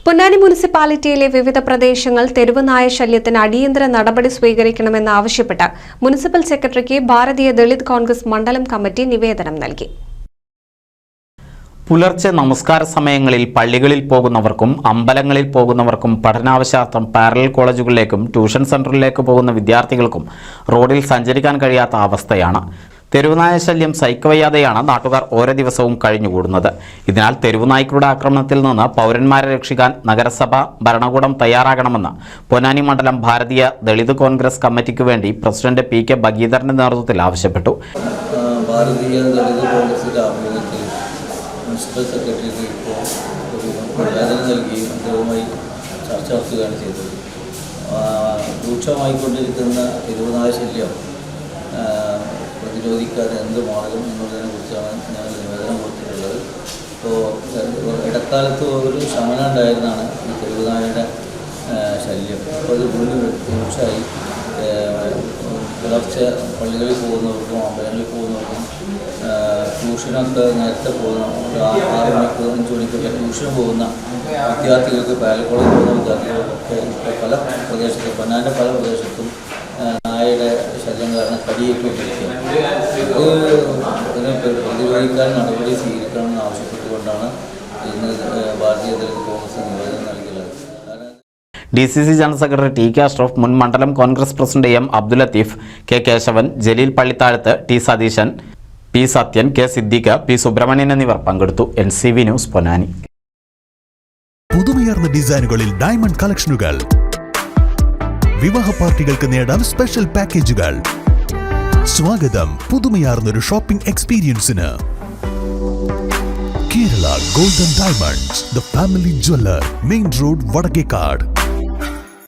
പൊന്നാനി മുനിസിപ്പാലിറ്റിയിലെ വിവിധ പ്രദേശങ്ങൾ തെരുവ് നായ ശല്യത്തിന് അടിയന്തര നടപടി സ്വീകരിക്കണമെന്നാവശ്യപ്പെട്ട് മുനിസിപ്പൽ സെക്രട്ടറിക്ക് ഭാരതീയ ദളിത് കോൺഗ്രസ് മണ്ഡലം കമ്മിറ്റി നിവേദനം നൽകി. പുലർച്ചെ നമസ്കാര സമയങ്ങളിൽ പള്ളികളിൽ പോകുന്നവർക്കും അമ്പലങ്ങളിൽ പോകുന്നവർക്കും പഠനാവശ്യാർത്ഥം പാരലൽ കോളേജുകളിലേക്കും ട്യൂഷൻ സെന്ററിലേക്ക് പോകുന്ന വിദ്യാർത്ഥികൾക്കും റോഡിൽ സഞ്ചരിക്കാൻ കഴിയാത്ത അവസ്ഥയാണ്. തെരുവുനായ ശല്യം സഹിക്കവയ്യാതെയാണ് നാട്ടുകാർ ഓരോ ദിവസവും കഴിഞ്ഞുകൂടുന്നത്. ഇതിനാൽ തെരുവുനായ്ക്കളുടെ ആക്രമണത്തിൽ നിന്ന് പൗരന്മാരെ രക്ഷിക്കാൻ നഗരസഭ ഭരണകൂടം തയ്യാറാകണമെന്ന് പൊന്നാനി മണ്ഡലം ഭാരതീയ ദളിത് കോൺഗ്രസ് കമ്മിറ്റിക്ക് വേണ്ടി പ്രസിഡന്റ് പി കെ ഭഗീധരന്റെ നേതൃത്വത്തിൽ ആവശ്യപ്പെട്ടു. ഭാരതീയ ദളിത് കോൺഗ്രസിന്റെ ആഭിമുഖ്യത്തിൽ മുനിസിപ്പൽ സെക്രട്ടറിക്ക് ഇപ്പോൾ ഒരു നിവേദനം നൽകുകയും അദ്ദേഹവുമായി ചർച്ച നടത്തുകയാണ് ചെയ്തത്. രൂക്ഷമായിക്കൊണ്ടിരിക്കുന്ന തെരുവുനായ ശല്യം പ്രതിരോധിക്കാൻ എന്ത് മാർഗം എന്നുള്ളതിനെ കുറിച്ചാണ് ഞങ്ങൾ നിവേദനം കൊടുത്തിട്ടുള്ളത്. ഇപ്പോൾ ഇടക്കാലത്ത് ഒരു ശമനം ഉണ്ടായിരുന്നതാണ് ഈ തെരുവുനായയുടെ ശല്യം. അപ്പോൾ അത് വീണ്ടും രൂക്ഷമായി പുലർച്ചെ പള്ളികളിൽ പോകുന്നവർക്കും അമ്പലങ്ങളിൽ പോകുന്നവർക്കും ട്യൂഷനൊക്കെ നേരത്തെ പോകുന്ന 6 മണിക്ക് 5 മണിക്കൊക്കെ ട്യൂഷന് പോകുന്ന വിദ്യാർത്ഥികൾക്ക് പാരലൽ കോളേജിൽ പോകുന്ന വിദ്യാർത്ഥികൾക്കൊക്കെ ഇപ്പോൾ പല പ്രദേശത്തും പൊന്നാനിയുടെ പല പ്രദേശത്തും നായയുടെ ശല്യം കാരണം കടിയേറ്റുകൊണ്ടിരിക്കുകയാണ്. ഇതിനെ പ്രതിരോധിക്കാൻ നടപടി സ്വീകരിക്കണമെന്ന് ആവശ്യപ്പെട്ടുകൊണ്ടാണ് ഇന്ന് ഭാരതീയ ദളിത് കോൺഗ്രസ് നിവേദനം നൽകിയുള്ളത്. DCC general secretary T K Ashraf, മുൻ മണ്ഡലം Congress president M Abdul Latheef, K Kesavan, Jaleel Pallithazhath, T Satheesan, P Sathyan, K Siddique, P Subramanian എന്നിവർ പങ്കെടുത്തു. NCV news Ponnani. പുതുമയാർന്ന ഡിസൈനുകളിൽ ഡയമണ്ട് കളക്ഷനുകൾ, വിവാഹ പാർട്ടികൾക്ക് നേടാൻ സ്പെഷ്യൽ പാക്കേജുകൾ. സ്വാഗതം പുതുമയാർന്നൊരു ഷോപ്പിംഗ് എക്സ്പീരിയൻസിന്. Kerala golden diamonds, the family jeweller, main road, Vadakkekad.